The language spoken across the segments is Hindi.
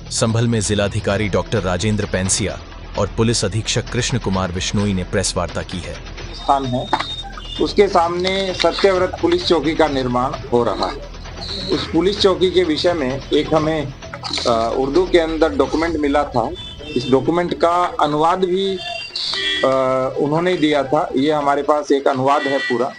संभल में जिलाधिकारी डॉक्टर राजेंद्र पैंसिया और पुलिस अधीक्षक कृष्ण कुमार बिश्नोई ने प्रेस वार्ता की है। स्थान है उसके सामने सत्यव्रत पुलिस चौकी का निर्माण हो रहा है। उस पुलिस चौकी के विषय में एक हमें उर्दू के अंदर डॉक्यूमेंट मिला था। इस डॉक्यूमेंट का अनुवाद भी उन्होंने दिया था। ये हमारे पास एक अनुवाद है पूरा,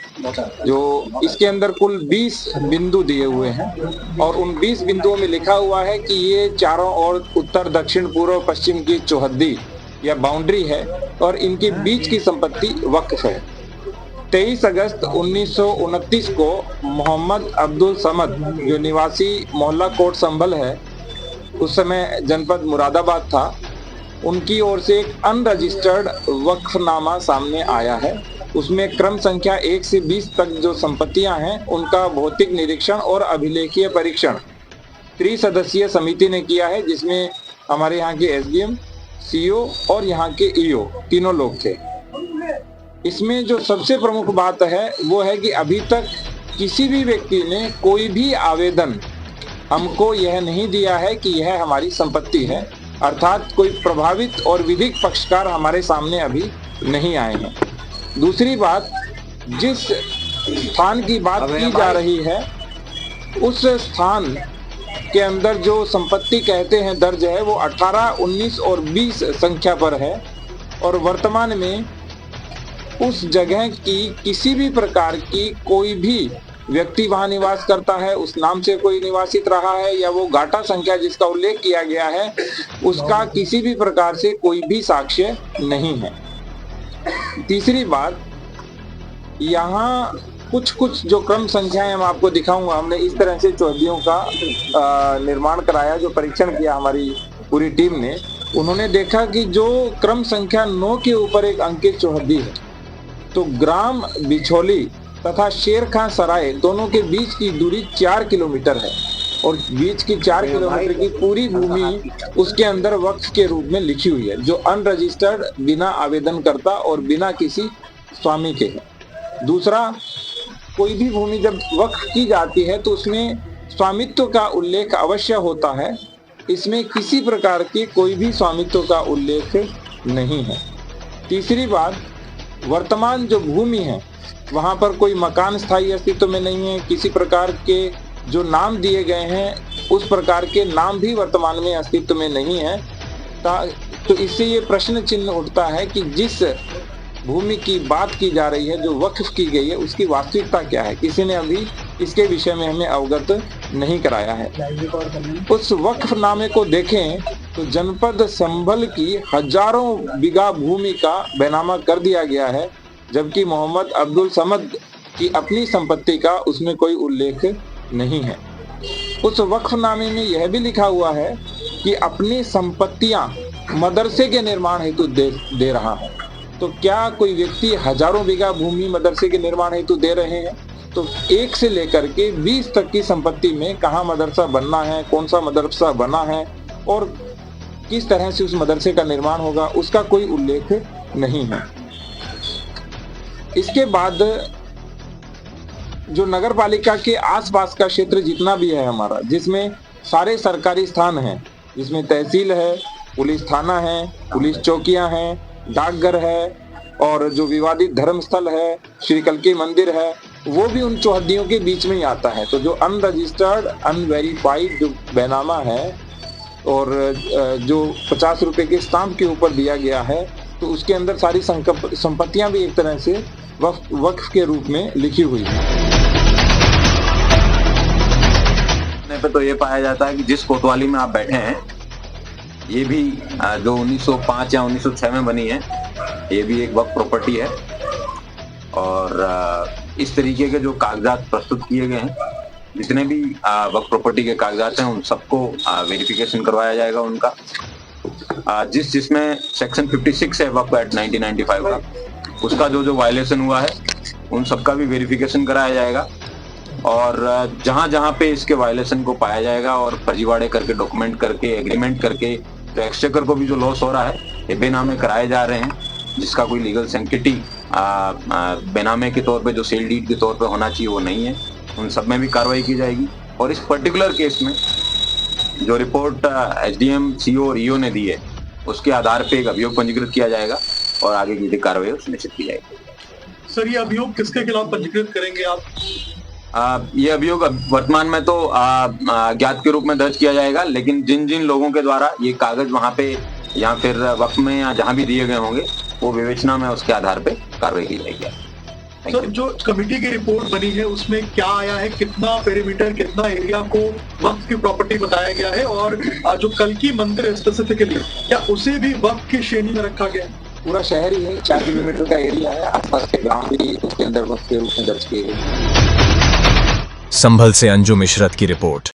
जो इसके अंदर कुल 20 बिंदु दिए हुए हैं और उन 20 बिंदुओं में लिखा हुआ है कि ये चारों ओर उत्तर दक्षिण पूर्व पश्चिम की चौहद्दी या बाउंड्री है और इनके बीच की संपत्ति वक्फ है। 23 अगस्त 1929 को मोहम्मद अब्दुल समद, जो निवासी मोहल्ला कोट संभल है, उस समय जनपद मुरादाबाद था, उनकी ओर से एक अनरजिस्टर्ड वक्फनामा सामने आया है। उसमें क्रम संख्या 1 से 20 तक जो संपत्तियां हैं उनका भौतिक निरीक्षण और अभिलेखीय परीक्षण त्रिसदस्यीय समिति ने किया है, जिसमें हमारे यहाँ के एसडीएम, सीओ और यहाँ के ईओ तीनों लोग थे। इसमें जो सबसे प्रमुख बात है वो है कि अभी तक किसी भी व्यक्ति ने कोई भी आवेदन हमको यह नहीं दिया है कि यह हमारी संपत्ति है, अर्थात कोई प्रभावित और विधिक पक्षकार हमारे सामने अभी नहीं आए हैं। दूसरी बात, जिस स्थान की बात की जा रही है उस स्थान के अंदर जो संपत्ति कहते हैं दर्ज है वो 18, 19 और 20 संख्या पर है और वर्तमान में उस जगह की किसी भी प्रकार की कोई भी व्यक्ति वहां निवास करता है, उस नाम से कोई निवासित रहा है या वो गाटा संख्या जिसका उल्लेख किया गया है उसका किसी भी प्रकार से कोई भी साक्ष्य नहीं है। तीसरी बात, यहाँ कुछ जो क्रम संख्याएं हम आपको दिखाऊंगा। हमने इस तरह से चौहद्दियों का निर्माण कराया, जो परीक्षण किया हमारी पूरी टीम ने। उन्होंने देखा कि जो क्रम संख्या 9 के ऊपर एक अंकित चौहद्दी है, तो ग्राम बिछोली तथा शेर खां सराय दोनों के बीच की दूरी 4 किलोमीटर है और बीच की 4 किलोमीटर की पूरी भूमि उसके अंदर वक्फ के रूप में लिखी हुई है, जो अनरजिस्टर्ड, बिना आवेदनकर्ता और बिना किसी स्वामी के है। दूसरा, कोई भी भूमि जब वक्फ की जाती है तो उसमें स्वामित्व का उल्लेख अवश्य होता है। इसमें किसी प्रकार की कोई भी स्वामित्व का उल्लेख नहीं है। तीसरी बात, वर्तमान जो भूमि है वहाँ पर कोई मकान स्थायी अस्तित्व में नहीं है। किसी प्रकार के जो नाम दिए गए हैं उस प्रकार के नाम भी वर्तमान में अस्तित्व में नहीं है। तो इससे ये प्रश्न चिन्ह उठता है कि जिस भूमि की बात की जा रही है, जो वक्फ की गई है, उसकी वास्तविकता क्या है। किसी ने अभी इसके विषय में हमें अवगत नहीं कराया है। उस वक्फनामे को देखें तो जनपद संभल की हजारों बीघा भूमि का बैनामा कर दिया गया है, जबकि मोहम्मद अब्दुल समद की अपनी संपत्ति का उसमें कोई उल्लेख नहीं है। उस वक्फनामे में यह भी लिखा हुआ है कि अपनी संपत्तियां मदरसे के निर्माण हेतु दे रहा है। तो क्या कोई व्यक्ति हजारों बीघा भूमि मदरसे के निर्माण हेतु दे रहे हैं? तो 1 से लेकर के 20 तक की संपत्ति में कहाँ मदरसा बनना है, कौन सा मदरसा बना है और किस तरह से उस मदरसे का निर्माण होगा, उसका कोई उल्लेख नहीं है। इसके बाद जो नगर पालिका के आसपास का क्षेत्र जितना भी है हमारा, जिसमें सारे सरकारी स्थान हैं, जिसमें तहसील है, पुलिस थाना है, पुलिस चौकियां हैं, डाकघर है और जो विवादित धर्म स्थल है, श्री कल्की मंदिर है, वो भी उन चौहद्दियों के बीच में ही आता है। तो जो अनरजिस्टर्ड, अनवेरीफाइड जो बैनामा है और जो 50 रुपए के स्टाम्प के ऊपर दिया गया है, तो उसके अंदर सारी संपत्तियां भी एक तरह से वक्फ के रूप में लिखी हुई है। पे तो ये पाया जाता है कि जिस कोतवाली में आप बैठे हैं, ये भी जो 1905 या 1906 में बनी है, ये भी एक वक्फ प्रॉपर्टी है और इस तरीके के जो कागजात प्रस्तुत किए गए हैं, जितने भी वक्फ प्रॉपर्टी के कागजात हैं, उन सबको वेरिफिकेशन करवाया जाएगा उनका। जिसमें सेक्शन 56 है वक्फ एक्ट 1995 का, उसका जो वायलेशन हुआ है उन सबका भी वेरिफिकेशन कराया जाएगा और जहां पे इसके वायलेशन को पाया जाएगा और फर्जीवाड़े करके, डॉक्यूमेंट करके, एग्रीमेंट करके, तो एक्सचेकर को भी जो लॉस हो रहा है, ये बेनामे कराए जा रहे हैं, जिसका कोई लीगल सेंटिटी बेनामे के तौर पे, जो सेल डीड के तौर पे होना चाहिए, वो नहीं है। उन सब में भी कार्रवाई की जाएगी और इस पर्टिकुलर केस में जो रिपोर्ट एसडीएम, सीओ और ईओ ने दी है उसके आधार पे एक अभियोग पंजीकृत किया जाएगा और आगे की कार्रवाई सुनिश्चित की जाएगी। सर, ये अभियोग किसके खिलाफ पंजीकृत करेंगे आप? ये अभियोग वर्तमान में तो ज्ञात के रूप में दर्ज किया जाएगा, लेकिन जिन जिन लोगों के द्वारा ये कागज वहां पे या फिर वक्त में या जहां भी दिए गए होंगे वो विवेचना में उसके आधार पे कार्रवाई की जाएगी। सर, जो कमेटी की रिपोर्ट बनी है उसमें क्या आया है, कितना पेरीमीटर, कितना एरिया को वक्त की प्रॉपर्टी बताया गया है, और जो कल की मंदिर स्पेसिफिकली क्या उसे भी वक्त की श्रेणी में रखा गया है? पूरा शहर ही है, 4 किलोमीटर का एरिया है, आसपास के गांव भी उसके अंदर वक्त के रूप में दर्ज किए गए। संभल से अंजुम इशरत की रिपोर्ट।